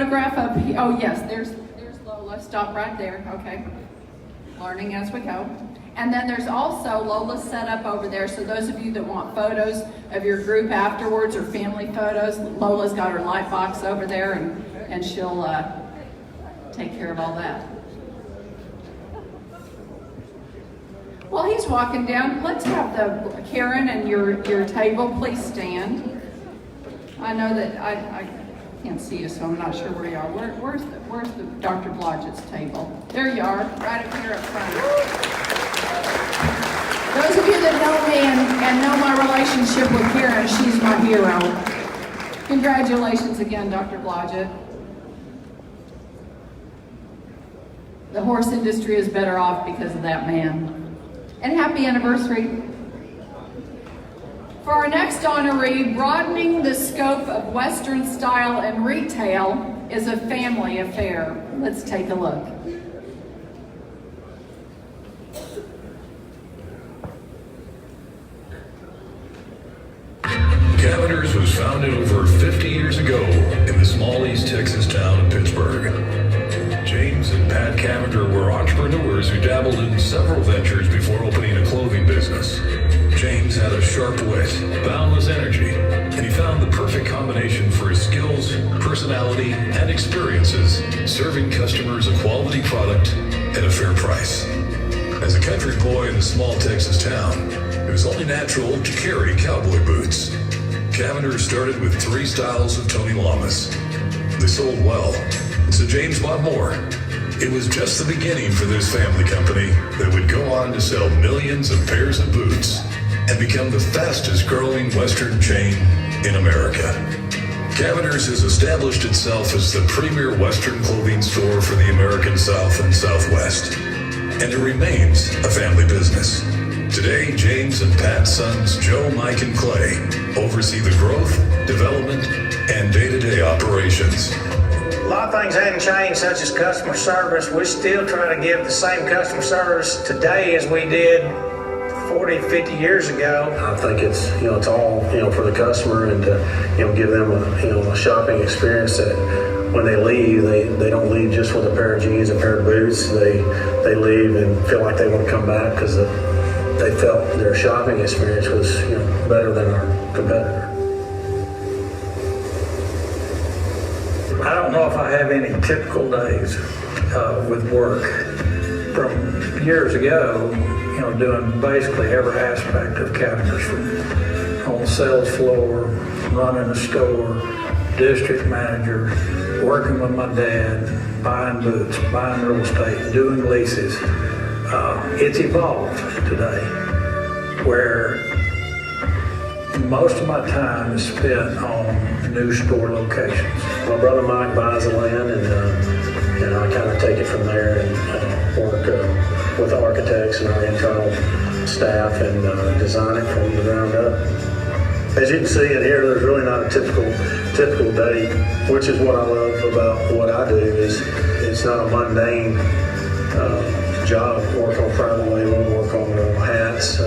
photograph up here. Oh yes, there's Lola. Stop right there. Okay. Learning as we go. And then there's also Lola set up over there. So those of you that want photos of your group afterwards or family photos, Lola's got her light box over there, and she'll take care of all that. While he's walking down, let's have the Karen and your table. Please stand. I know that I can't see you, so I'm not sure where you are. Where's the Dr. Blodgett's table? There you are, right up here up front. Those of you that know me and know my relationship with Karen, she's my hero. Congratulations again, Dr. Blodgett. The horse industry is better off because of that man. And happy anniversary. For our next honoree, broadening the scope of Western style and retail is a family affair. Let's take a look. Cavender's was founded over 50 years ago in the small East Texas town of Pittsburgh. James and Pat Cavender were entrepreneurs who dabbled in several ventures before opening a clothing business. James had a sharp wit, boundless energy, and he found the perfect combination for his skills, personality, and experiences, serving customers a quality product at a fair price. As a country boy in a small Texas town, it was only natural to carry cowboy boots. Cavender started with 3 styles of Tony Lamas. They sold well, so James bought more. It was just the beginning for this family company that would go on to sell millions of pairs of boots and become the fastest growing Western chain in America. Cavender's has established itself as the premier Western clothing store for the American South and Southwest, and it remains a family business. Today, James and Pat's sons, Joe, Mike, and Clay, oversee the growth, development, and day-to-day operations. A lot of things hadn't changed, such as customer service. We still try to give the same customer service today as we did 40, 50 years ago. I think it's all, for the customer, and to, give them a shopping experience that when they leave, they don't leave just with a pair of jeans, a pair of boots. They leave and feel like they want to come back because they felt their shopping experience was better than our competitor. I don't know if I have any typical days with work. From years ago, doing basically every aspect of Cavender's, from on the sales floor, running a store, district manager, working with my dad, buying boots, buying real estate, doing leases. It's evolved today, where most of my time is spent on new store locations. My brother Mike buys the land, and I kind of take it from there and work with the architects and our internal staff and design it from the ground up. As you can see in here, there's really not a typical day, which is what I love about what I do. Is it's not a mundane job. Work on private label, work on hats.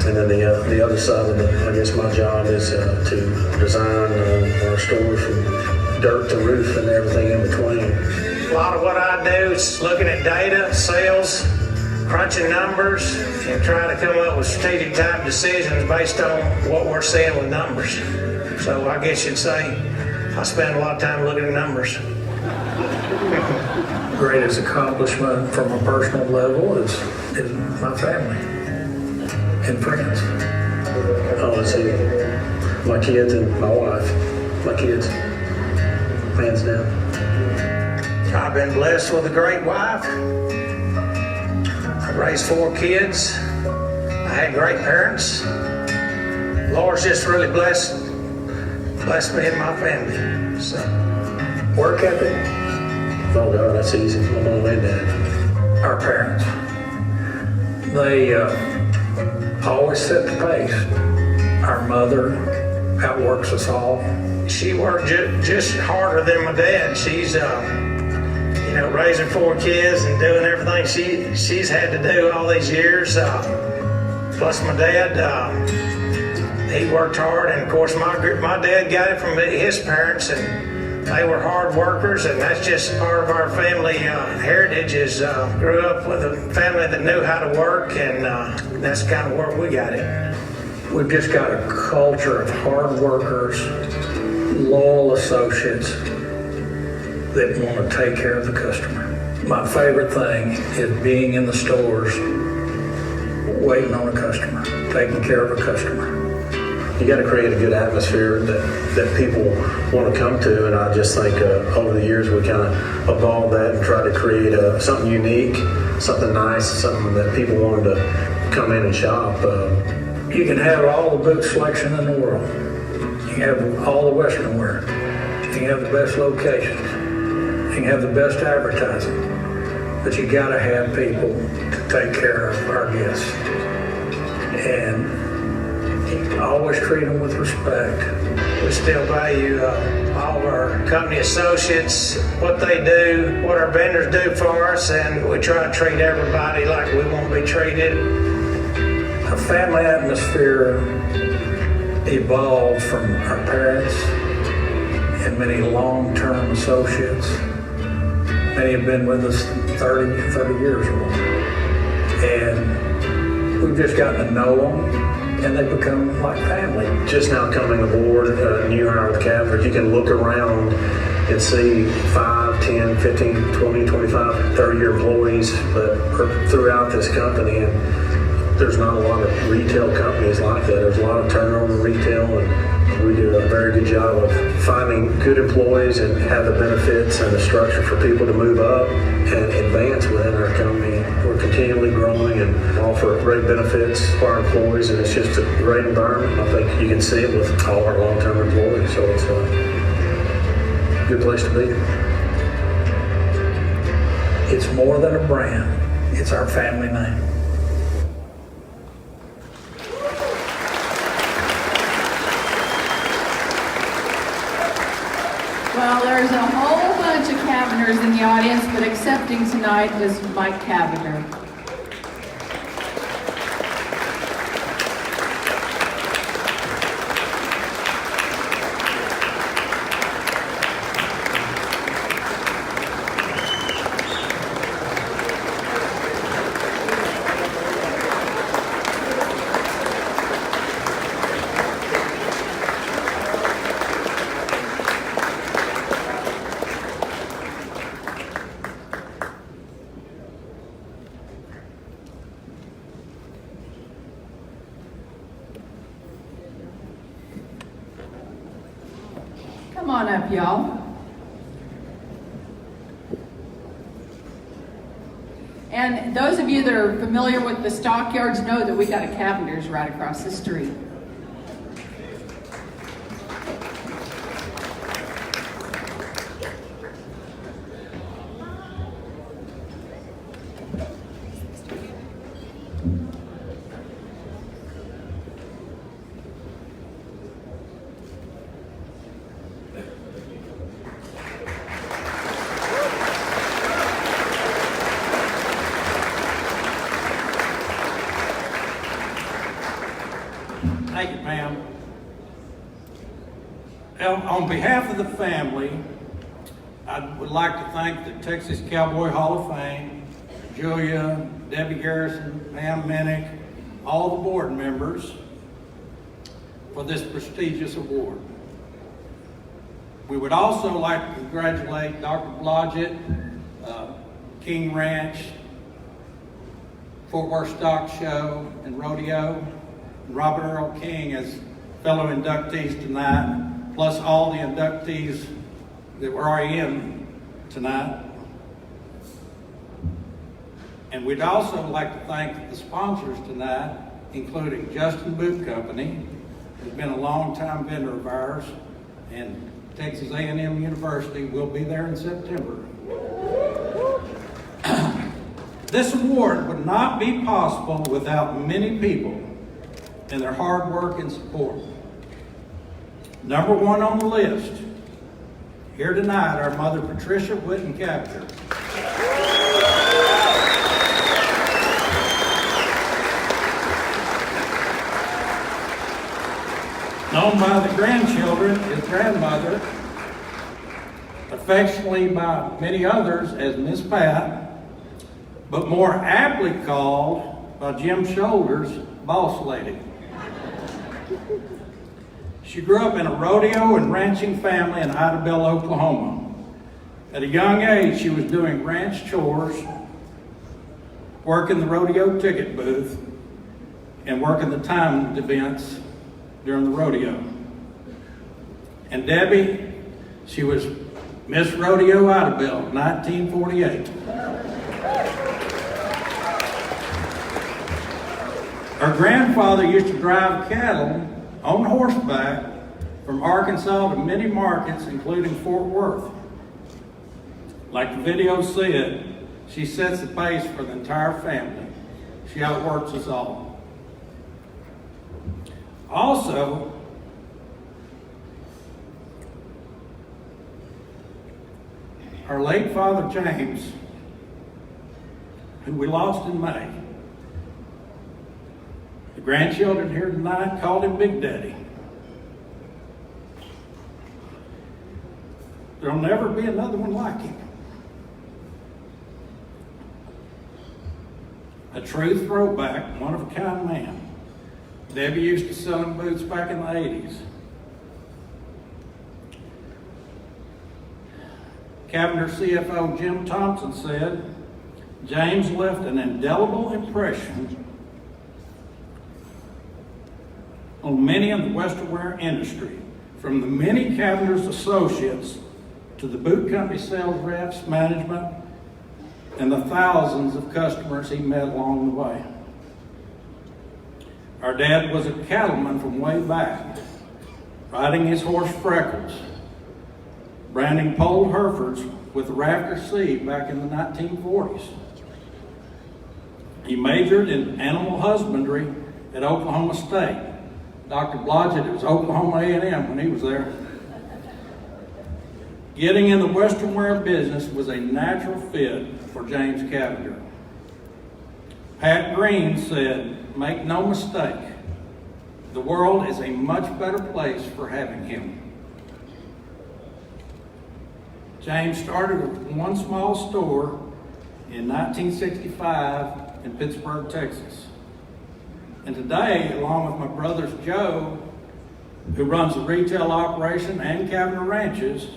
And then the other side of my job is to design our stores from dirt to roof and everything in between. A lot of what I do is looking at data, sales, crunching numbers, and trying to come up with strategic type decisions based on what we're seeing with numbers. So I guess you'd say I spend a lot of time looking at numbers. Greatest accomplishment from a personal level is my family and friends. Oh, let's see, my kids and my wife. My kids, hands down. I've been blessed with a great wife. I raised 4 kids. I had great parents. Lord's just really blessed me and my family. So, Work ethic, Oh God, that's easy. My mom and dad. our parents. They always set the pace. Our mother outworks us all. she worked just harder than my dad. She's, raising 4 kids and doing everything she's had to do all these years. Plus my dad, he worked hard, and of course my dad got it from his parents, and They were hard workers, and that's just part of our family heritage. Is grew up with a family that knew how to work, and that's kind of where we got it. We've just got a culture of hard workers, loyal associates that want to take care of the customer. My favorite thing is being in the stores, waiting on a customer, taking care of a customer. You got to create a good atmosphere that people want to come to, and I just think over the years we kind of evolved that and tried to create something unique, something nice, something that people wanted to come in and shop. You can have all the boot selection in the world. You can have all the Western wear. You can have the best locations. You can have the best advertising. But you got to have people to take care of our guests. And always treat them with respect. We still value all of our company associates, what they do, what our vendors do for us, and we try to treat everybody like we want to be treated. A family atmosphere evolved from our parents and many long-term associates. Many have been with us 30 years or more. And we've just gotten to know them, and they become like family. Just now coming aboard, new hire with Cavender, you can look around and see 5, 10, 15, 20, 25, 30-year employees that are throughout this company. And there's not a lot of retail companies like that. There's a lot of turnover in retail, and we do a very good job of finding good employees and have the benefits and the structure for people to move up and advance within our company. We're continually growing and offer great benefits for our employees, and it's just a great environment. I think you can see it with all our long-term employees, so it's a good place to be. It's more than a brand. It's our family name. Well, there's a whole bunch of Cavenders in the audience, but accepting tonight is Mike Cavender. Come on up, y'all. And those of you that are familiar with the stockyards know that we got a Cavender's right across the street. Thank you, ma'am. On behalf of the family, I would like to thank the Texas Cowboy Hall of Fame, Julia, Debbie Garrison, Pam Minnick, all the board members for this prestigious award. We would also like to congratulate Dr. Blodgett, King Ranch, Fort Worth Stock Show and Rodeo, Robert Earl King as fellow inductees tonight, plus all the inductees that were already in tonight. And we'd also like to thank the sponsors tonight, including Justin Boot Company, who's been a long-time vendor of ours, and Texas A&M University will be there in September. This award would not be possible without many people and their hard work and support. Number one on the list, here tonight, our mother, Patricia Whitten Cavender. Known by the grandchildren as grandmother, affectionately by many others as Miss Pat, but more aptly called by Jim Shoulders, Boss Lady. She grew up in a rodeo and ranching family in Idabel, Oklahoma. At a young age, she was doing ranch chores, working the rodeo ticket booth, and working the timed events during the rodeo. And Debbie, she was Miss Rodeo Idabel, 1948. Her grandfather used to drive cattle on horseback from Arkansas to many markets, including Fort Worth. Like the video said, she sets the pace for the entire family. She outworks us all. Also, our late father, James, who we lost in May. The grandchildren here tonight called him Big Daddy. There'll never be another one like him. A true throwback, one-of-a-kind man. Debbie used to sell him boots back in the 80s. Cavender CFO Jim Thompson said, James left an indelible impression on many in the Western wear industry, from the many Cavender's associates to the boot company sales reps, management, and the thousands of customers he met along the way. Our dad was a cattleman from way back, riding his horse Freckles, branding polled Herefords with the Rafter C back in the 1940s. He majored in animal husbandry at Oklahoma State. Dr. Blodgett, it was Oklahoma A&M when he was there. Getting in the Western wear business was a natural fit for James Cavender. Pat Green said, make no mistake, the world is a much better place for having him. James started with one small store in 1965 in Pittsburgh, Texas. And today, along with my brothers Joe, who runs the retail operation and Cavender Ranches,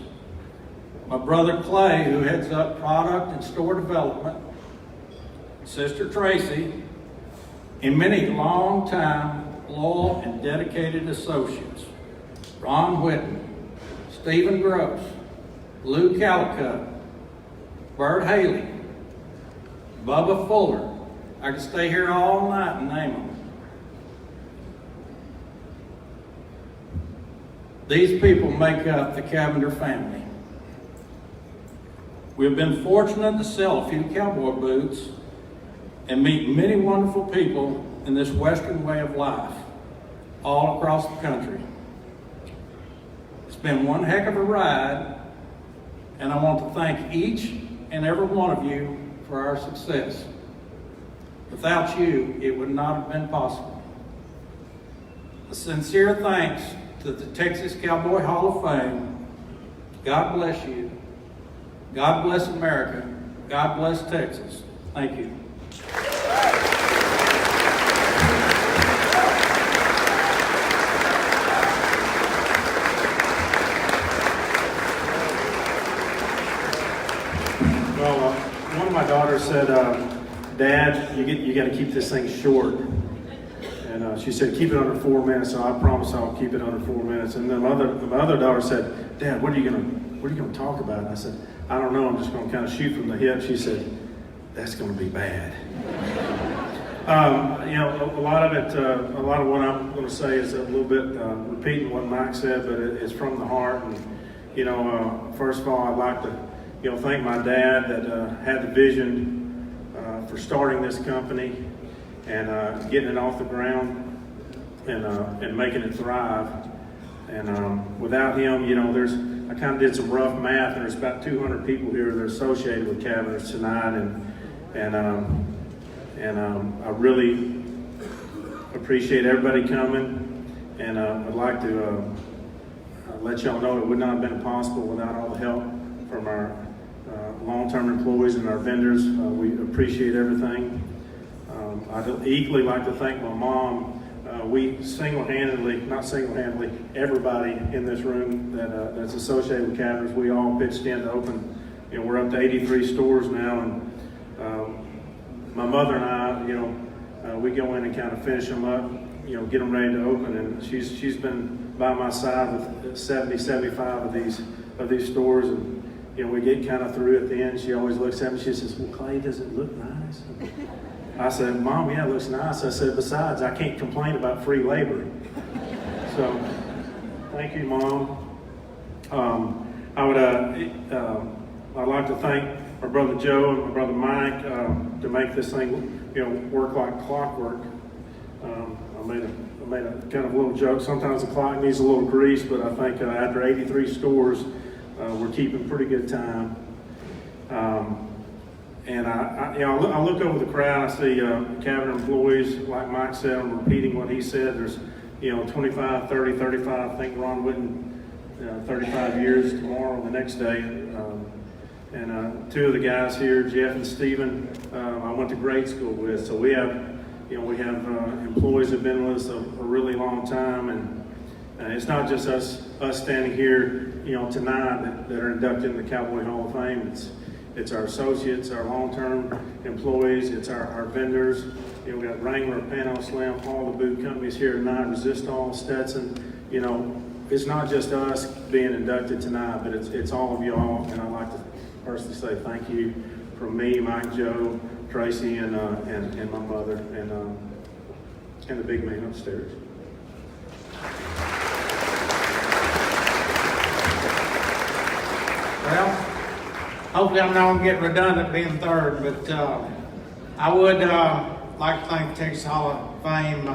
my brother Clay, who heads up product and store development, sister Tracy, and many long-time, loyal, and dedicated associates. Ron Whitten, Stephen Gross, Lou Calicut, Bert Haley, Bubba Fuller. I could stay here all night and name them. These people make up the Cavender family. We have been fortunate to sell a few cowboy boots and meet many wonderful people in this Western way of life, all across the country. It's been one heck of a ride, and I want to thank each and every one of you for our success. Without you, it would not have been possible. A sincere thanks to the Texas Cowboy Hall of Fame. God bless you. God bless America. God bless Texas. Thank you. Well, one of my daughters said, Dad, you got to keep this thing short. And she said, keep it under 4 minutes. So I promise I'll keep it under 4 minutes. And then my other daughter said, Dad, what are you gonna talk about? And I said, I don't know. I'm just gonna kind of shoot from the hip. She said, that's gonna be bad. A lot of what I'm gonna say is a little bit repeating what Mike said, but it's from the heart. And first of all, I'd like to thank my dad that had the vision for starting this company and getting it off the ground and making it thrive. And without him, I kind of did some rough math, and there's about 200 people here that are associated with Cavender's tonight, and I really appreciate everybody coming, and I'd like to let y'all know it would not have been possible without all the help from our long-term employees and our vendors. We appreciate everything. I'd equally like to thank my mom. We not single-handedly, everybody in this room that's associated with Cavender's, we all pitched in to open. We're up to 83 stores now, and my mother and I, we go in and kind of finish them up, get them ready to open, and she's been by my side with 70, 75 of these stores, and we get kind of through at the end. She always looks at me, she says, "Well, Clay, does it look nice?" I said, "Mom, yeah, it looks nice." I said, "Besides, I can't complain about free labor." So, thank you, Mom. I'd like to thank my brother Joe and my brother Mike to make this thing, work like clockwork. I made a kind of little joke. Sometimes the clock needs a little grease, but I think after 83 stores, we're keeping pretty good time. And I look over the crowd, I see Cavender employees, like Mike said, I'm repeating what he said. There's, 25, 30, 35, I think Ron Witten, 35 years tomorrow, the next day. And two of the guys here, Jeff and Steven, I went to grade school with. So we have employees that have been with us a really long time. And it's not just us standing here, tonight that are inducted in the Cowboy Hall of Fame. It's our associates, our long-term employees, it's our vendors. We got Wrangler, Pano Slim, all the boot companies here tonight, Resistol, Stetson. It's not just us being inducted tonight, but it's all of y'all. And I'd like to personally say thank you from me, Mike, Joe, Tracy, and my mother, and the big man upstairs. Well, hopefully I'm not going to get redundant being third, but I would like to thank the Texas Hall of Fame.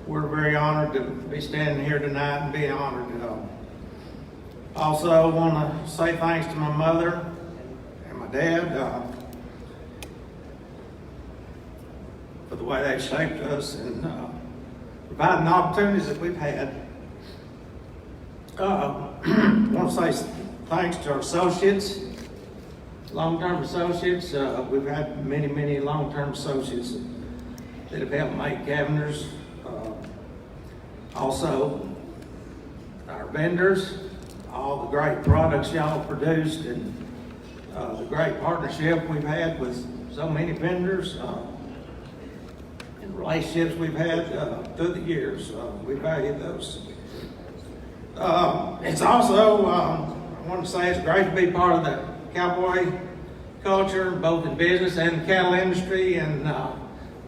We're very honored to be standing here tonight and be honored. Also want to say thanks to my mother and my dad for the way they shaped us and providing the opportunities that we've had. I want to say thanks to our associates, long-term associates. We've had many, many long-term associates that have helped make Cavender's. Also, our vendors, all the great products y'all produced, and the great partnership we've had with so many vendors, and relationships we've had through the years. We value those. It's also, I want to say it's great to be part of the cowboy culture, both in business and the cattle industry, and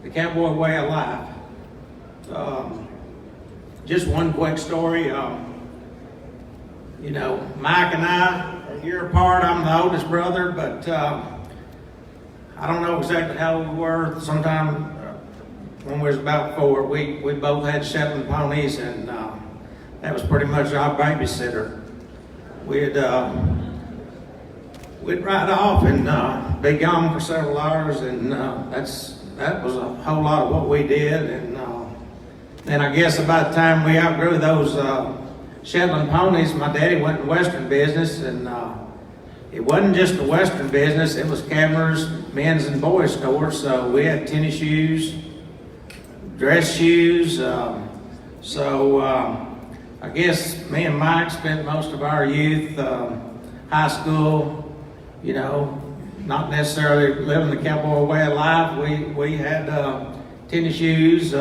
the cowboy way of life. Just one quick story. Mike and I are a year apart. I'm the oldest brother, but I don't know exactly how old we were. Sometime when we was about 4, we both had Shetland ponies, and that was pretty much our babysitter. We'd ride off and be gone for several hours, and that was a whole lot of what we did. And then I guess about the time we outgrew those Shetland ponies, my daddy went in Western business, and it wasn't just the Western business, it was Cavender's men's and boys stores. So we had tennis shoes, dress shoes. I guess me and Mike spent most of our youth, high school, not necessarily living the cowboy way of life. We had tennis shoes,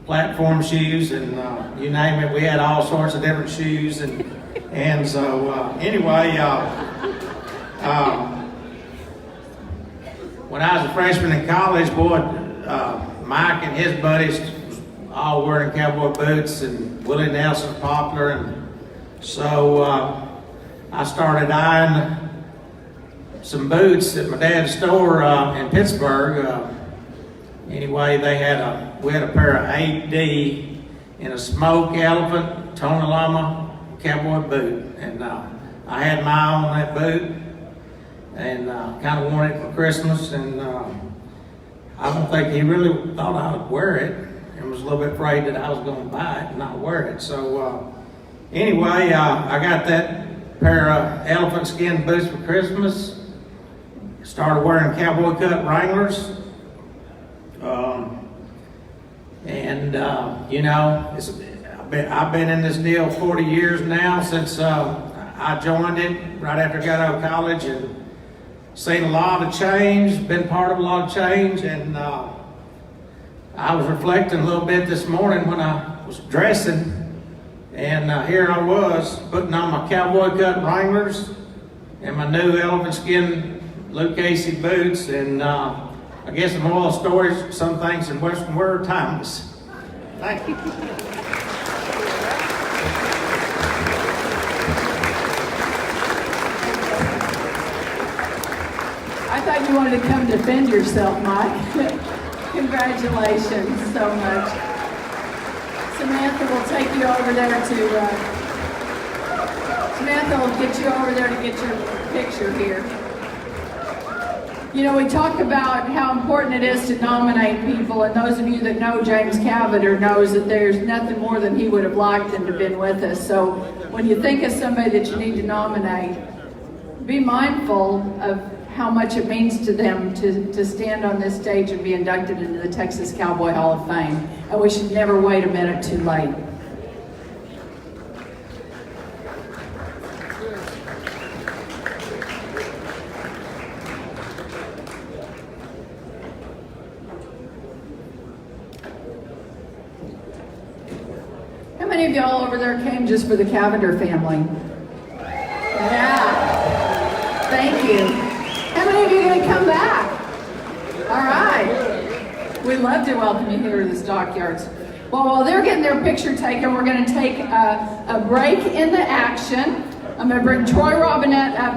platform shoes, and you name it. We had all sorts of different shoes, and so anyway, when I was a freshman in college, boy, Mike and his buddies all wearing cowboy boots, and Willie Nelson popular, and so I started eyeing some boots at my dad's store in Pittsburgh. Anyway, we had a pair of 8D in a smoke elephant, Tony Lama cowboy boot, and I had my eye on that boot, and kind of wanted it for Christmas, and I don't think he really thought I would wear it, and was a little bit afraid that I was going to buy it and not wear it. So anyway, I got that pair of elephant skin boots for Christmas. Started wearing cowboy cut Wranglers. You know, I've been in this deal 40 years now, since I joined it right after I got out of college, and seen a lot of change, been part of a lot of change, and I was reflecting a little bit this morning when I was dressing, and here I was putting on my cowboy cut Wranglers and my new elephant skin Luke Casey boots, and I guess the moral of the story is some things in Western world are timeless. Thank you. I thought you wanted to come defend yourself, Mike. Congratulations so much. Samantha will take you over there Samantha will get you over there to get your picture here. You know, we talk about how important it is to nominate people, and those of you that know James Cavender knows that there's nothing more than he would have liked than to have been with us. So when you think of somebody that you need to nominate, be mindful of how much it means to them to stand on this stage and be inducted into the Texas Cowboy Hall of Fame. And we should never wait a minute too late. How many of y'all over there came just for the Cavender family? Yeah. Thank you. How many of you are going to come back? All right. We'd love to welcome you here to the Stockyards. Well, while they're getting their picture taken, we're going to take a break in the action. I'm going to bring Troy Robinette up.